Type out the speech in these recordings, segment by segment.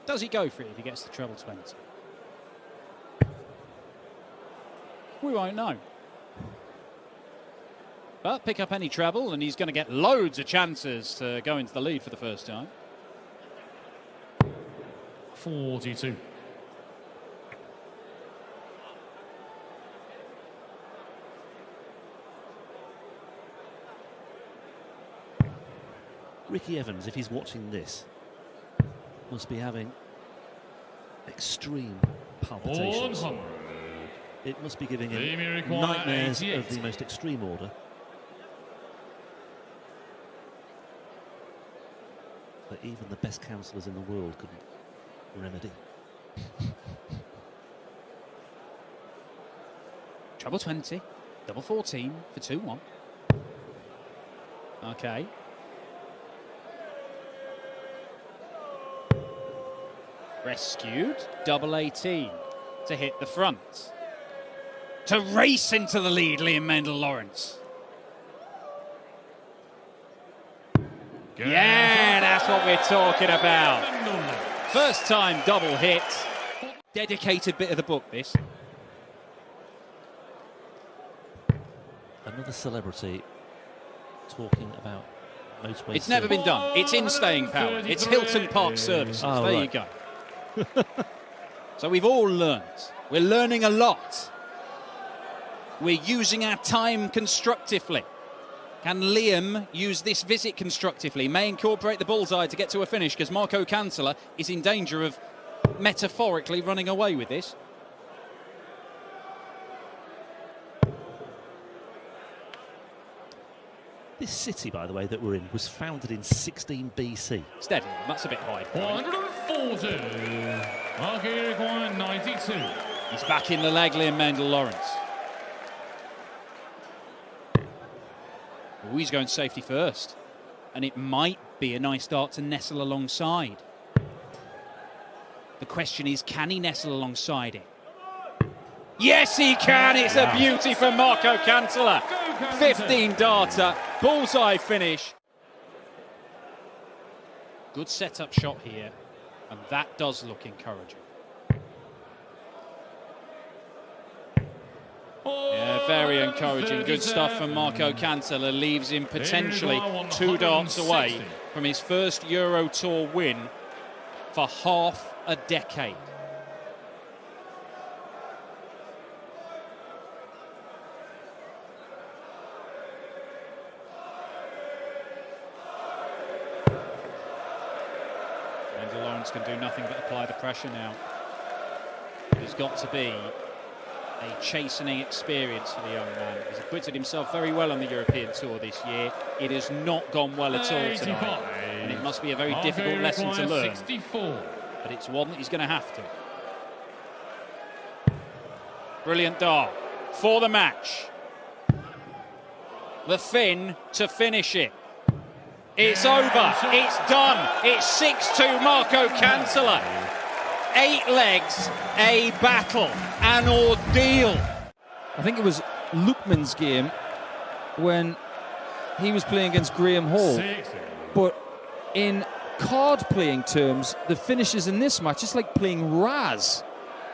Does he go for it if he gets the treble 20? We won't know. But pick up any treble and he's going to get loads of chances to go into the lead for the first time. 42. Ricky Evans, if he's watching this, must be having extreme palpitations. It must be giving him nightmares of the most extreme order. That even the best counsellors in the world couldn't remedy. Treble 20, double 14 for 2-1. Okay. Rescued, double 18 to hit the front. To race into the lead, Liam Mendel-Lawrence. Yeah, that's what we're talking about. First time double hit. Dedicated bit of the book, this. Another celebrity talking about motorway. It's never been done. It's in staying power. It's Hilton Park Services. Oh, there right. you go. So we've all learned. We're learning a lot. We're using our time constructively. Can Liam use this visit constructively? May incorporate the bullseye to get to a finish because Marco Canceller is in danger of metaphorically running away with this. This city, by the way, that we're in was founded in 16 BC. Steady, that's a bit high. 140. Marquee required 92. He's back in the leg, Liam Mendel-Lawrence. Oh, he's going safety first. And it might be a nice dart to nestle alongside. The question is, can he nestle alongside it? Yes, he can. It's a beauty for Marco Canceller. 15 darter, bullseye finish. Good setup shot here, and that does look encouraging. Yeah, very encouraging. Good stuff from Marco Canceller. Leaves him potentially 2 darts away from his first Euro Tour win for half a decade. Mendel-Lawrence can do nothing but apply the pressure now. There's got to be a chastening experience for the young man. He's acquitted himself very well on the European Tour this year. It has not gone well at all tonight, and it must be a very difficult lesson to learn. 64. But it's one that he's going to have to. Brilliant dart for the match. The Finn to finish it. It's over. It's done. It's 6-2 Marco Canceller. 8 legs, a battle, an ordeal. I think it was Lookman's game when he was playing against Graham Hall. But in card playing terms, the finishes in this match, it's like playing Raz.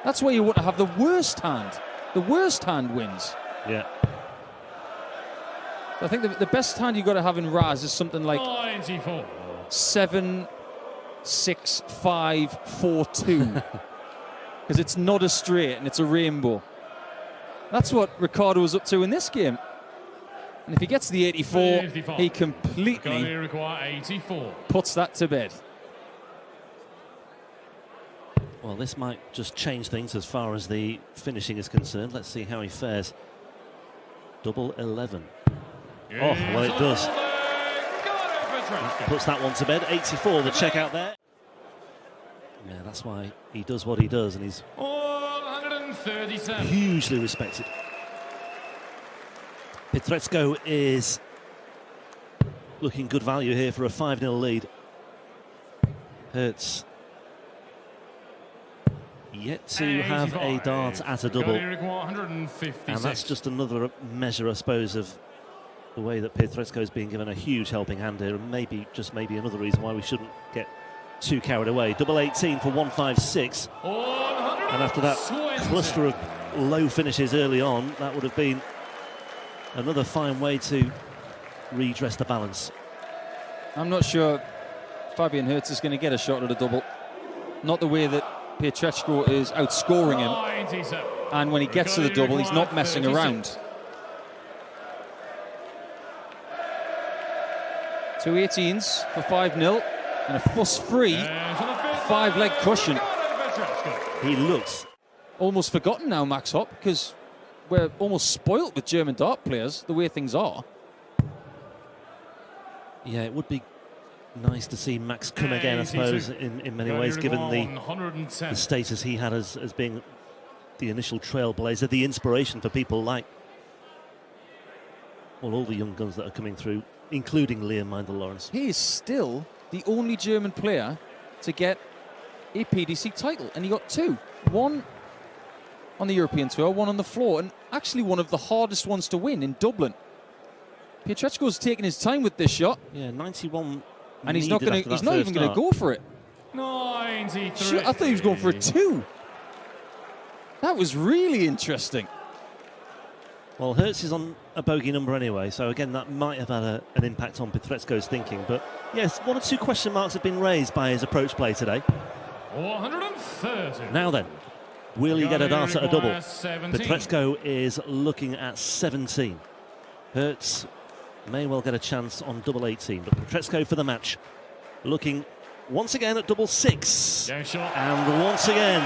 That's where you want to have the worst hand. The worst hand wins. Yeah. I think the best hand you've got to have in Raz is something like 94. 7, 6, 5, 4, 2. Because it's not a straight and it's a rainbow. That's what Ricardo was up to in this game. And if he gets the 84, 55. he completely 84. puts that to bed. Well, this might just change things as far as the finishing is concerned. Let's see how he fares. Double 11. Oh, well, it does. Puts that one to bed. 84, the check out there. Yeah, that's why he does what he does, and he's 137. hugely respected. Pietreczko is looking good value here for a 5-0 lead. Hertz yet to have a dart at a double. And that's just another measure, I suppose, of the way that Pietreczko is being given a huge helping hand here, and maybe, just maybe, another reason why we shouldn't get too carried away. Double 18 for 156. And after that cluster of low finishes early on, that would have been another fine way to redress the balance. I'm not sure Fabian Hertz is going to get a shot at a double. Not the way that Pietreczko is outscoring him. And when he gets to the double, he's not messing around. 2 18s for 5-0 and a fuss-free 5-leg cushion. He looks Almost forgotten now, Max Hopp, because we're almost spoilt with German dart players, the way things are. Yeah, it would be nice to see Max come again, I suppose, in many ways, given the status he had as being the initial trailblazer, the inspiration for people like, well, all the young guns that are coming through, including Liam Mindel-Lawrence. He is still the only German player to get a PDC title, and he got 2. One on the European Tour, one on the floor, and actually one of the hardest ones to win in Dublin. Pietreczko's taking his time with this shot. Yeah, 91. And he's not going to. He's not even going to go for it. 93. I thought he was going for a 2. That was really interesting. Well, Hertz is on a bogey number anyway, so again, that might have had an impact on Pietreczko's thinking. But yes, 1 or 2 question marks have been raised by his approach play today. 130. Now then, will he get a dart at a double? 17. Pietreczko is looking at 17. Hertz may well get a chance on double 18, but Pietreczko for the match, looking once again at double 6, and once again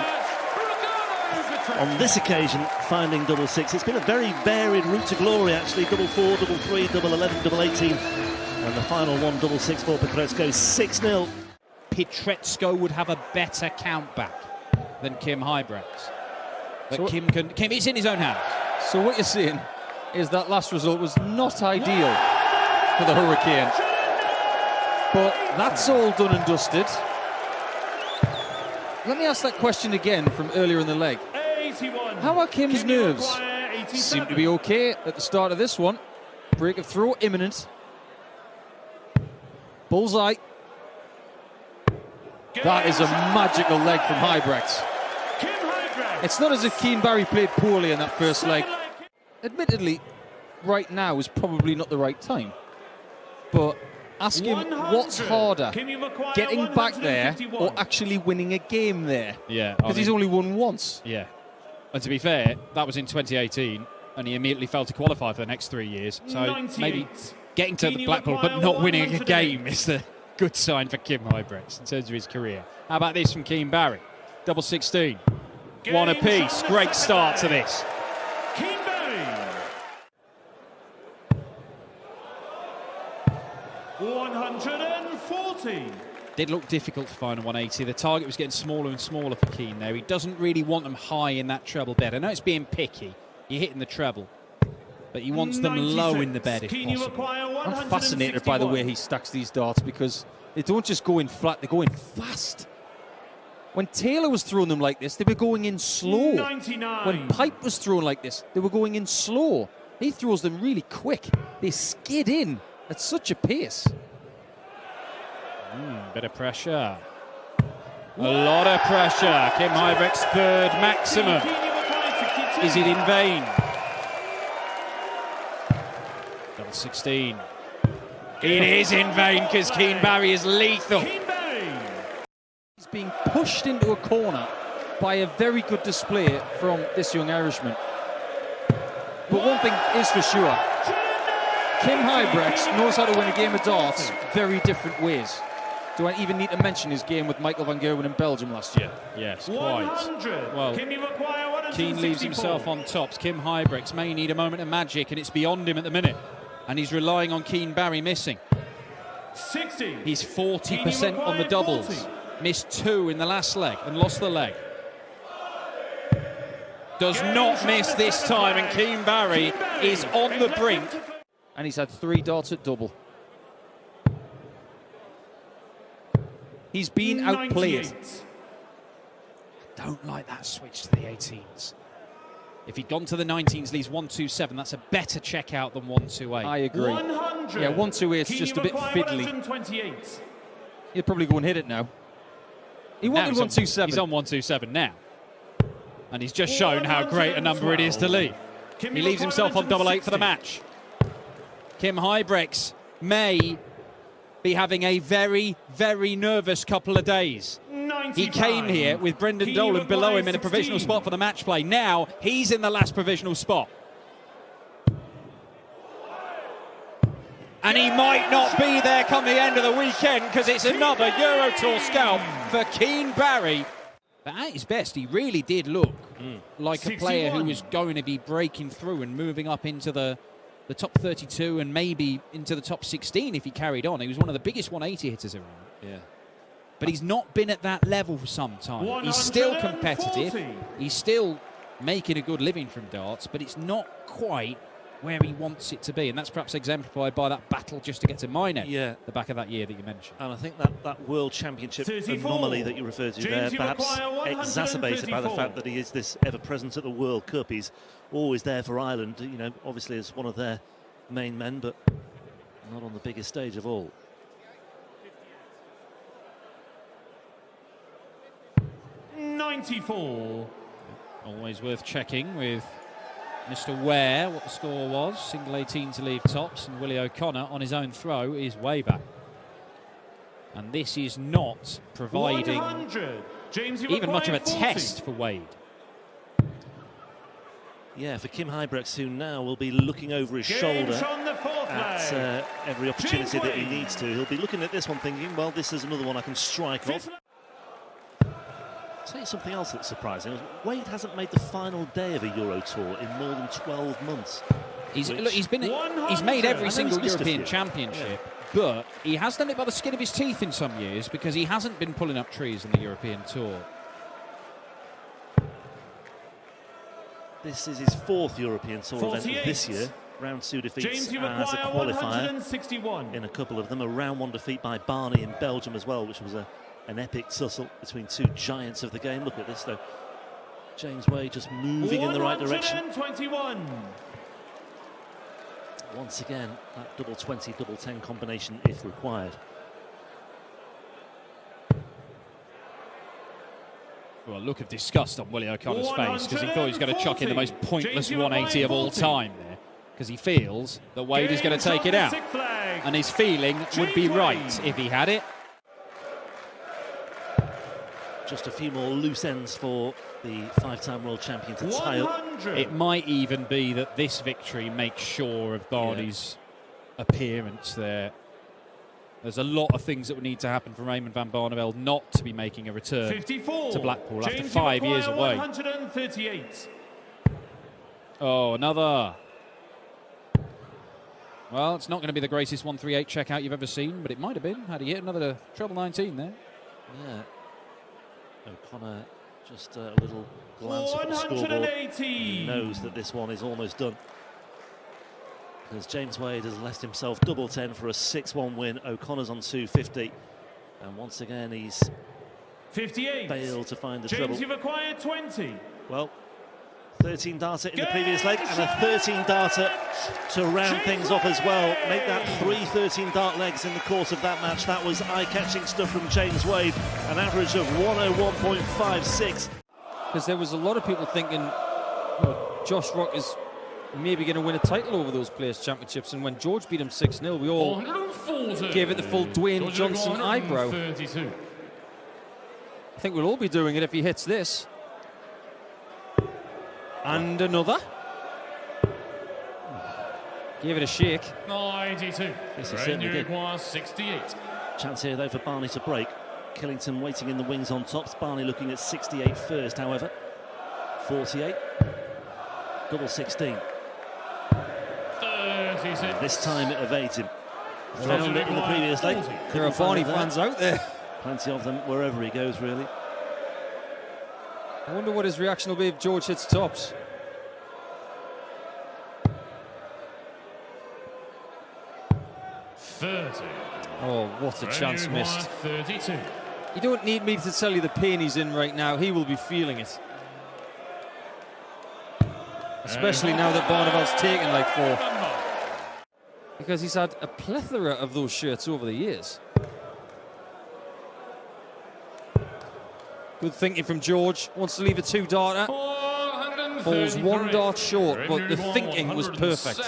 on this occasion finding double 6. It's been a very varied route to glory actually. Double 4, double 3, double 11, double 18, and the final one double 6 for Pietreczko. 6-0. Pietreczko would have a better count back than Kim Huybrechts, but So Kim, it's in his own hands. So what you're saying is that last result was not ideal for the Hurricane. But that's all done and dusted. Let me ask that question again from earlier in the leg. 81. How are Kim's nerves? Seem to be okay at the start of this one. Break of throw imminent. Bullseye. That is a magical leg from Huybrechts. It's not as if Keane Barry played poorly in that first leg. Admittedly, right now is probably not the right time. But ask him what's harder, getting back there or actually winning a game there. Yeah, because he's only won once. Yeah, and to be fair, that was in 2018, and he immediately failed to qualify for the next 3 years. So maybe getting to the Blackpool but not winning a game is the good sign for Kim Huybrechts in terms of his career. How about this from Keane Barry? Double 16, 1 apiece. Great start to this. 140. Did look difficult to find a 180. The target was getting smaller and smaller for Keane there. He doesn't really want them high in that treble bed. I know it's being picky. You're hitting the treble. But he wants them low in the bed if possible. I'm fascinated by the way he stacks these darts because they don't just go in flat, they go in fast. When Taylor was throwing them like this, they were going in slow. 99. When Pipe was thrown like this, they were going in slow. He throws them really quick. They skid in at such a pace. Bit of pressure. A lot of pressure. Kim Huybrechts' third maximum. Is it in vain? Double 16. It is in vain because Keane Barry is lethal. He's being pushed into a corner by a very good display from this young Irishman. But one thing is for sure, Kim Huybrechts knows how to win a game of darts very different ways. Do I even need to mention his game with Michael van Gerwen in Belgium last year? Yes, quite. Well, Keane leaves himself on tops. Kim Huybrechts may need a moment of magic, and it's beyond him at the minute. And he's relying on Keane Barry missing. 60. He's 40% on the doubles. 40. Missed 2 in the last leg and lost the leg. Does not miss this time, and Keane Barry is on the brink. And he's had 3 darts at double. He's been outplayed. I don't like that switch to the 18s. If he'd gone to the 19s, leaves 127. That's a better checkout than 128. I agree. 100. Yeah, 128 is just a bit fiddly. He'll probably go and hit it now. He wanted 127. He's on 127 now. And he's just shown how great a number it is to leave. He leaves himself on double 8 for the match. Kim Huybrechts may be having a very, very nervous couple of days. He came here with Brendan Dolan below him in a provisional spot for the match play. Now he's in the last provisional spot. And he might not be there come the end of the weekend because it's another Euro Tour scalp for Keane Barry. But at his best, he really did look like a player who was going to be breaking through and moving up into the top 32 and maybe into the top 16 if he carried on. He was one of the biggest 180 hitters around. Yeah. But he's not been at that level for some time. He's still competitive. He's still making a good living from darts, but it's not quite where he wants it to be. And that's perhaps exemplified by that battle just to get to my net, the back of that year that you mentioned. And I think that World Championship anomaly that you referred to there, perhaps exacerbated by the fact that he is this ever-present at the World Cup. He's always there for Ireland, you know, obviously as one of their main men, but not on the biggest stage of all. Always worth checking with Mr. Ware what the score was. Single 18 to leave tops, and Willie O'Connor on his own throw is way back. And this is not providing even much of a test for Wade. Yeah, for Kim Huybrechts, who now will be looking over his shoulder at every opportunity that he needs to. He'll be looking at this one thinking, well, this is another one I can strike off. I'll tell you something else that's surprising. Wade hasn't made the final day of a Euro Tour in more than 12 months. He's made every single European Championship, but he has done it by the skin of his teeth in some years because he hasn't been pulling up trees in the European Tour. This is his 4th European Tour event this year. Round 2 defeats as a qualifier in a couple of them. A round 1 defeat by Barney in Belgium as well, which was an epic tussle between two giants of the game. Look at this though. James Wade just moving in the right direction. Once again, that double 20, double 10 combination if required. Well, a look of disgust on Willie O'Connor's face because he thought he was going to chuck in the most pointless 180 of all time there because he feels that Wade is going to take it out. And his feeling would be right if he had it. Just a few more loose ends for the 5-time world champion to tie up. It might even be that this victory makes sure of Barney's appearance there. There's a lot of things that would need to happen for Raymond van Barneveld not to be making a return to Blackpool after 5 years away. Oh, another. Well, it's not going to be the greatest 138 checkout you've ever seen, but it might have been had he hit another treble 19 there. Yeah. O'Connor just a little glance at the scoreboard. He knows that this one is almost done. Because James Wade has left himself double 10 for a 6-1 win. O'Connor's on 250. And once again, he's 58. failed to find the James, treble. you've acquired 20. Well, 13 darter in the previous leg and a 13 darter to round things off as well. Make that 3 13 dart legs in the course of that match. That was eye-catching stuff from James Wade. An average of 101.56. Because there was a lot of people thinking, well, Josh Rock is maybe going to win a title over those Players' Championships, and when George beat him 6-0, we all gave it the full Dwayne Johnson eyebrow. I think we'll all be doing it if he hits this. And another. Gave it a shake. 92. Yes, he certainly did. 68. Chance here though for Barney to break. Killington waiting in the wings on tops. Barney looking at 68 first, however. 48. Double 16. 36. This time it evades him. Found it in the previous leg. There are Barney fans out there. Plenty of them wherever he goes, really. I wonder what his reaction will be if George hits tops. Oh, what a chance missed. 32. You don't need me to tell you the pain he's in right now. He will be feeling it. Especially now that Barneveld's taken like 4. Because he's had a plethora of those shirts over the years. Good thinking from George. Wants to leave a 2-darter. Falls 1 dart short, but the thinking was perfect.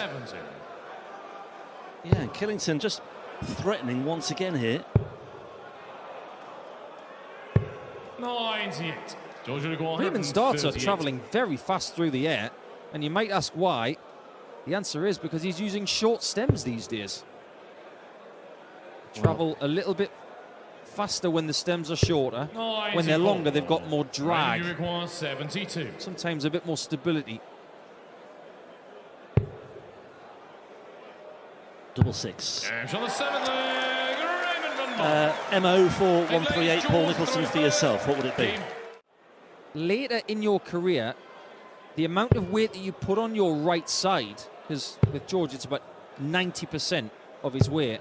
Yeah, and Killington just threatening once again here. 98. Raymond's darts are travelling very fast through the air, and you might ask why. The answer is because he's using short stems these days. Travel a little bit faster when the stems are shorter. When they're longer, they've got more drag. 72. Sometimes a bit more stability. Double six. And on the 7th leg, Raymond Van Barneveld. MO for 138, Paul Nicholson, for yourself, what would it be? Later in your career, the amount of weight that you put on your right side, because with George it's about 90% of his weight,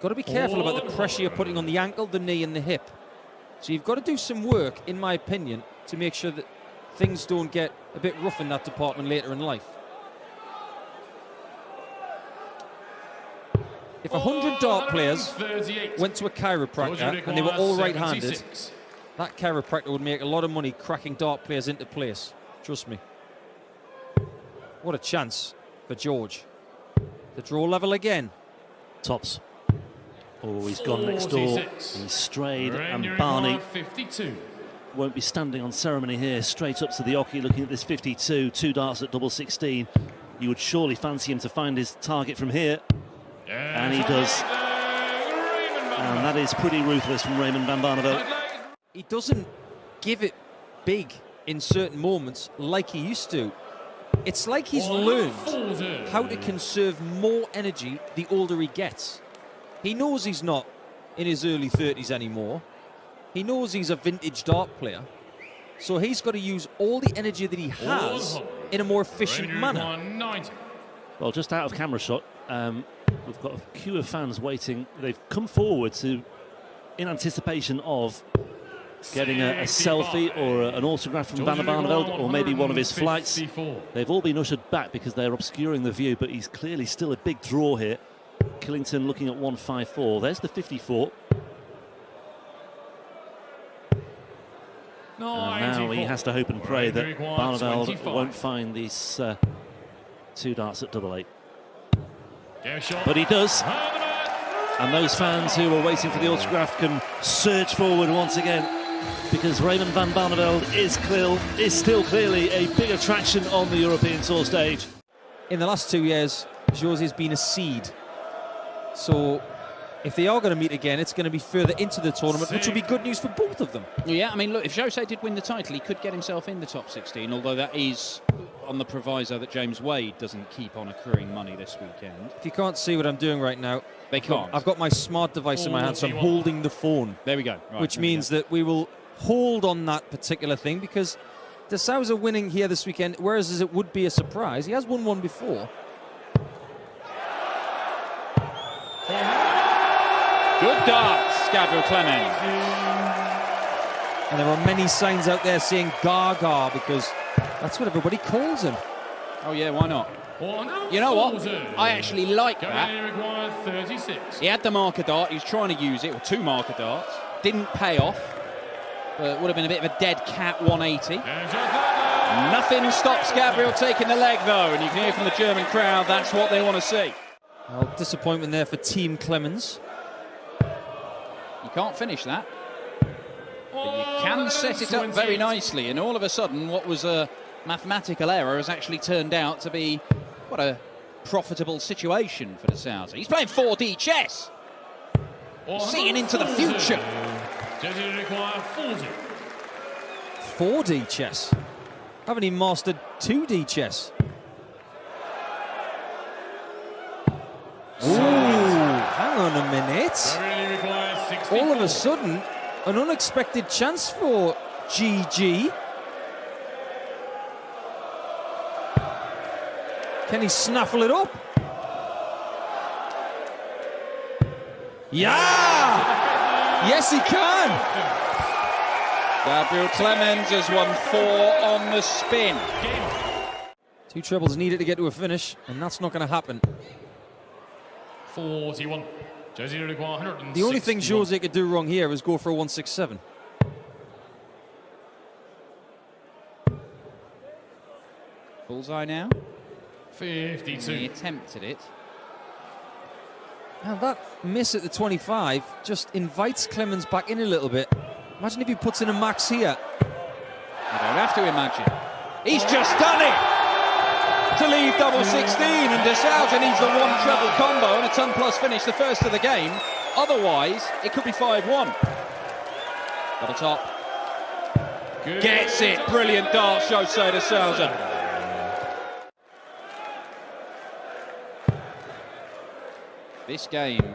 got to be careful about the pressure you're putting on the ankle, the knee and the hip. So you've got to do some work, in my opinion, to make sure that things don't get a bit rough in that department later in life. If 100 dart players went to a chiropractor and they were all right-handed, that chiropractor would make a lot of money cracking dart players into place. Trust me. What a chance for George. The draw level again. Tops. Oh, he's gone next door. He's strayed, and Barney won't be standing on ceremony here. Straight up to the oche, looking at this 52. 2 darts at double 16. You would surely fancy him to find his target from here. And he does. And that is pretty ruthless from Raymond Van Barneveld. He doesn't give it big in certain moments like he used to. It's like he's learned how to conserve more energy the older he gets. He knows he's not in his early 30s anymore. He knows he's a vintage dart player. So he's got to use all the energy that he has in a more efficient manner. Well, just out of camera shot, we've got a queue of fans waiting. They've come forward in anticipation of getting a selfie or an autograph from Van Barneveld, or maybe one of his flights. They've all been ushered back because they're obscuring the view, but he's clearly still a big draw here. Killington looking at 154. There's the 54. And now he has to hope and pray that Barneveld won't find these 2 darts at double 8. But he does. And those fans who were waiting for the autograph can surge forward once again, because Raymond Van Barneveld is still clearly a big attraction on the European Tour stage. In the last 2 years, José's been a seed. So if they are going to meet again, it's going to be further into the tournament, which will be good news for both of them. Yeah, I mean, look, if José did win the title, he could get himself in the top 16, although that is on the proviso that James Wade doesn't keep on accruing money this weekend. If you can't see what I'm doing right now, they can't. I've got my smart device in my hand, so I'm holding the phone. There we go. Right, which means that we will hold on that particular thing, because De Sousa winning here this weekend, whereas it would be a surprise, he has won one before. Good darts, Gabriel Clemens. And there are many signs out there saying Gaga, because that's what everybody calls him. Oh yeah, why not? You know what? I actually like that. He had the marker dart, he was trying to use it, or 2 marker darts. Didn't pay off. Would have been a bit of a dead cat 180. Nothing stops Gabriel taking the leg though, and you can hear from the German crowd that's what they want to see. Well, disappointment there for Team Clemens. You can't finish that, but you can set it up very nicely, and all of a sudden what was a mathematical error has actually turned out to be what a profitable situation for De Sousa. He's playing 4D chess, seeing into the future. 4D chess? Haven't he mastered 2D chess? Ooh, hang on a minute. All of a sudden, an unexpected chance for GG. Can he snaffle it up? Yeah! Yes, he can! Gabriel Clemens has won 4 on the spin. 2 trebles needed to get to a finish, and that's not going to happen. 41. The only thing José could do wrong here is go for a 167. Bullseye now. 52. He attempted it. Now that miss at the 25 just invites Clemens back in a little bit. Imagine if he puts in a max here. You don't have to imagine. He's just done it to leave double 16, and De Sousa needs the one treble combo and a ton plus finish, the first of the game. Otherwise, it could be 5-1. Double top. Good. Gets it. Brilliant dart, Jose De Sousa. This game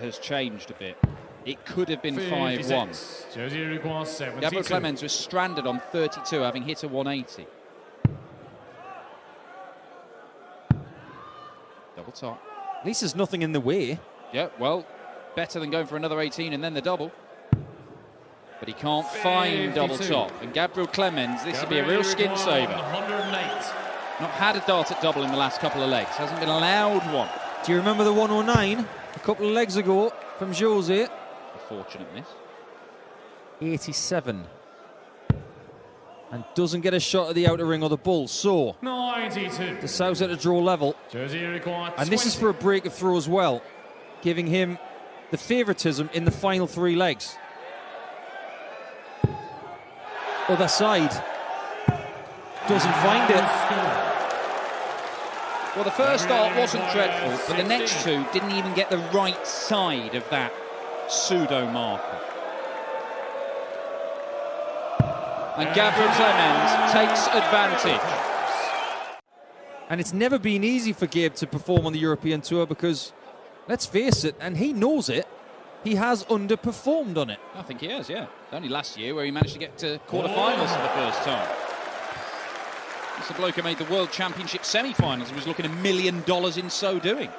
has changed a bit. It could have been 5-1. Gabriel Clemens was stranded on 32, having hit a 180. Double top. At least there's nothing in the way. Yeah, well, better than going for another 18 and then the double. But he can't find double top. And Gabriel Clemens, this would be a real skin saver. 108. Not had a dart at double in the last couple of legs. Hasn't been allowed one. Do you remember the 109 a couple of legs ago from Jose? A fortunate miss. 87. And doesn't get a shot at the outer ring or the bull. So, 92. De Sousa at a draw level. And this is for a break of throw as well, giving him the favouritism in the final three legs. Other side. Doesn't find it. Well, the first dart wasn't dreadful, but the next two didn't even get the right side of that pseudo marker. And Gabriel Clemens takes advantage. And it's never been easy for Gabe to perform on the European Tour because, let's face it, and he knows it, he has underperformed on it. I think he has, yeah. Only last year where he managed to get to quarterfinals for the first time. It's the bloke who made the World Championship semi-finals and was looking $1 million in so doing.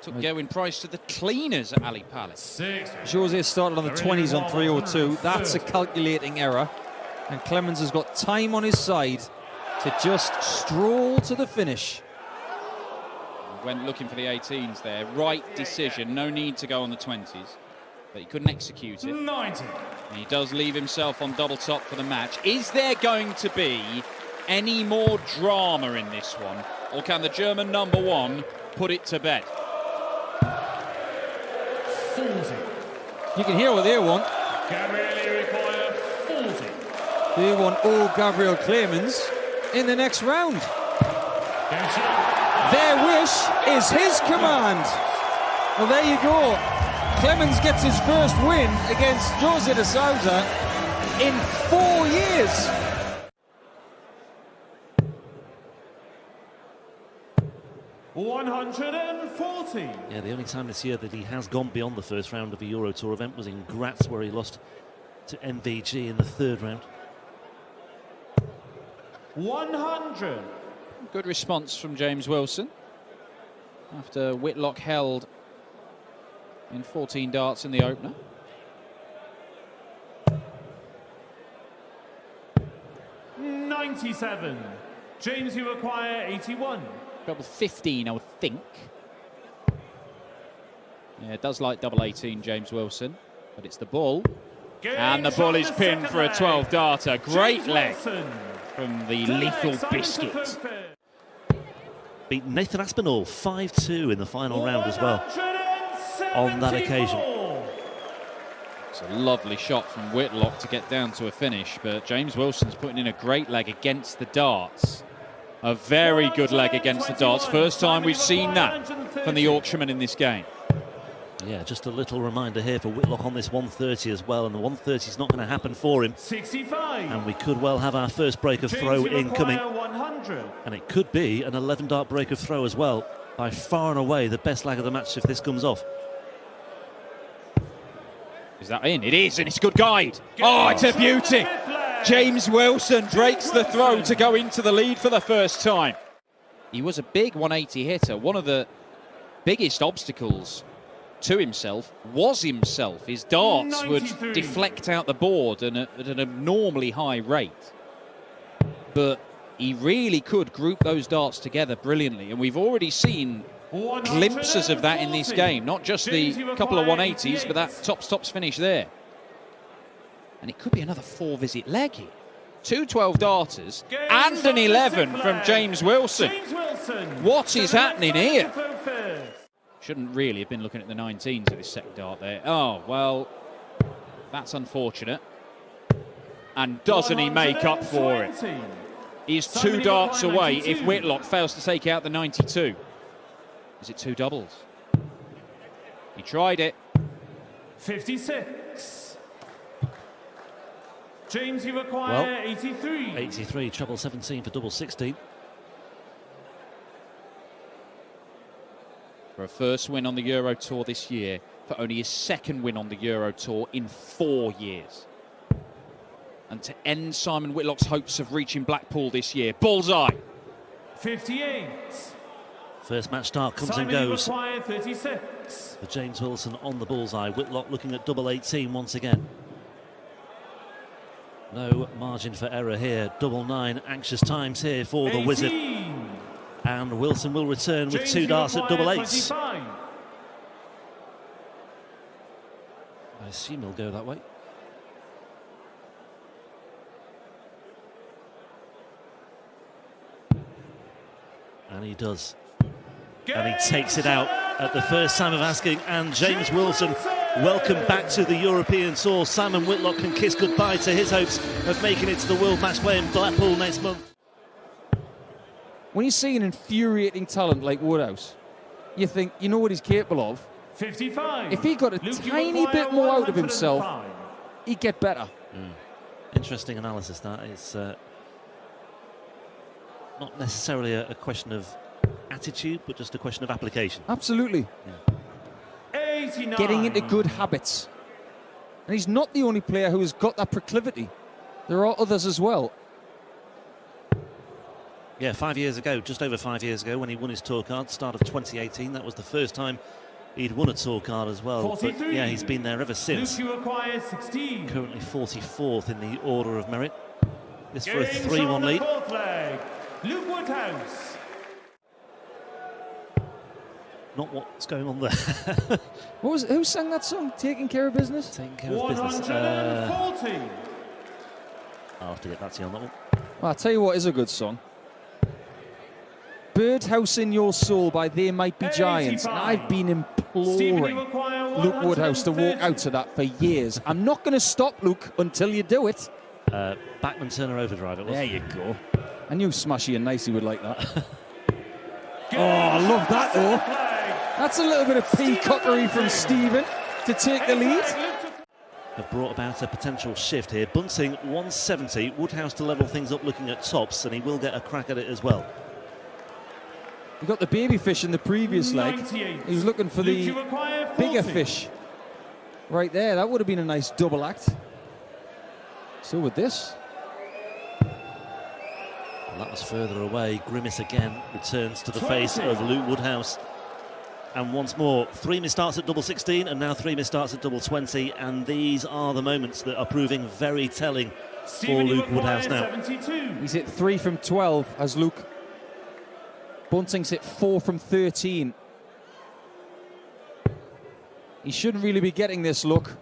Took Gerwyn Price to the cleaners at Ali Palace. Jose started on the 20s on 302. That's a calculating error. And Clemens has got time on his side to just stroll to the finish. Went looking for the 18s there. Right decision. No need to go on the 20s. But he couldn't execute it. 90. And he does leave himself on double top for the match. Is there going to be any more drama in this one? Or can the German #1 put it to bed? 40. You can hear what they want. Gabriel require 40. They want old Gabriel Clemens in the next round. Their wish is his command. Well, there you go. Clemens gets his first win against Jose De Sousa in 4 years. $140. Yeah, the only time this year that he has gone beyond the first round of a Euro Tour event was in Graz, where he lost to MVG in the third round. 100. Good response from James Wilson after Whitlock held in 14 darts in the opener. $97. James, you require 81. Double 15, I would think. Yeah, it does like double 18, James Wilson, but it's the bull. And the bull is pinned for a 12-darter. Great leg from the Lethal Biscuit. Beat Nathan Aspinall 5-2 in the final round as well on that occasion. It's a lovely shot from Whitlock to get down to a finish, but James Wilson's putting in a great leg against the darts. A very good leg against the darts. First time we've seen that from the Yorkshireman in this game. Yeah, just a little reminder here for Whitlock on this 130 as well, and the 130 is not going to happen for him. 65. And we could well have our first break of throw incoming. 100. And it could be an 11-dart break of throw as well. By far and away the best leg of the match if this comes off. Is that in? It is, and it's a good guide. Oh, it's a beauty. James Wilson breaks the throw to go into the lead for the first time. He was a big 180 hitter. One of the biggest obstacles to himself was himself. His darts 93. would deflect out the board at an abnormally high rate. But he really could group those darts together brilliantly, and we've already seen glimpses of that in this game. Not just the couple of 180s, but that tops finish there. And it could be another 4-visit leg here. 2 12-darters and an 11 from James Wilson. What is happening here? Shouldn't really have been looking at the 19s of this second dart there. Oh, well, that's unfortunate. And doesn't he make up for it? He's 2 darts away if Whitlock fails to take out the 92. Is it 2 doubles? He tried it. 56. James, you require 83. 83, treble 17 for double 16. For a first win on the Euro Tour this year, for only his second win on the Euro Tour in 4 years. And to end Simon Whitlock's hopes of reaching Blackpool this year, bullseye. 58. First match start comes Simon, and goes. you require 36. For James Wilson on the bullseye. Whitlock looking at double 18 once again. No margin for error here. Double 9, anxious times here for the 18. Wizard. And Wilson will return with James, 2 darts at double 8s. 25. I assume he'll go that way. And he does. And he takes it out at the first time of asking. And James Wilson, welcome back to the European Tour. Simon Whitlock can kiss goodbye to his hopes of making it to the World Matchplay in Blackpool next month. When you see an infuriating talent like Woodhouse, you think, you know what he's capable of. 55. If he got a tiny bit more out of himself, he'd get better. Interesting analysis, that. It's not necessarily a question of attitude, but just a question of application. Absolutely. Yeah. 89. Getting into good habits. And he's not the only player who has got that proclivity. There are others as well. Yeah, 5 years ago, just over 5 years ago, when he won his tour card, start of 2018, that was the first time he'd won a tour card as well. 43. But yeah, he's been there ever since. Luke, you require 16. Currently 44th in the order of merit. This for a Games 3-1 on the lead. fourth leg. Luke Woodhouse. Not what's going on there. Who sang that song? Taking Care of Business? Taking care of business. 140. I'll have to get back to you on that one. Well, I'll tell you what is a good song. Birdhouse in Your Soul by They Might Be Giants. And I've been imploring Luke Woodhouse to walk out to that for years. I'm not going to stop, Luke, until you do it. Backman Turner overdrive it was. There you go. I knew Smashy and Nicey would like that. Oh, I love that, though. That's a little bit of peacockery from Stephen to take the lead. Have brought about a potential shift here. Bunting 170, Woodhouse to level things up looking at tops, and he will get a crack at it as well. He got the baby fish in the previous leg. He was looking for the bigger fish. Right there, that would have been a nice double act. So with this. Well, that was further away. Grimace again returns to the face of Luke Woodhouse. And once more, 3 misstarts at double 16 and now 3 misstarts at double 20. And these are the moments that are proving very telling for Luke Woodhouse now. 72. He's hit 3 from 12 as Luke. Bunting's hit 4 from 13. He shouldn't really be getting this look.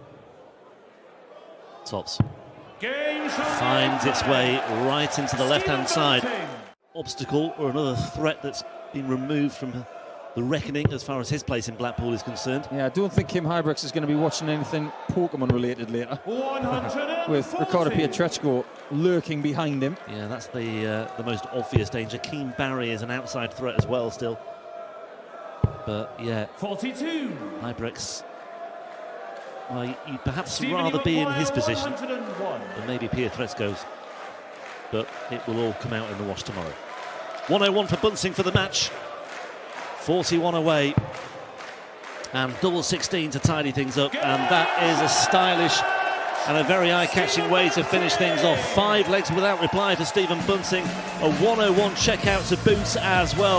Tops. Game Finds its way right into the left-hand side. Obstacle or another threat that's been removed from the reckoning as far as his place in Blackpool is concerned. Yeah, I don't think Kim Hybrex is going to be watching anything Pokemon related later. 140. With Ricardo Pietreczko lurking behind him. Yeah, that's the most obvious danger. Keane Barry is an outside threat as well still. But yeah, 42. Hybrex, well, you'd perhaps rather be in his position than maybe Pietreczko's. But it will all come out in the wash tomorrow. 101 for Bunting for the match. 41 away. And double 16 to tidy things up. And that is a stylish and a very eye-catching way to finish things off. 5 legs without reply for Stephen Bunting. A 101 check out to boot as well.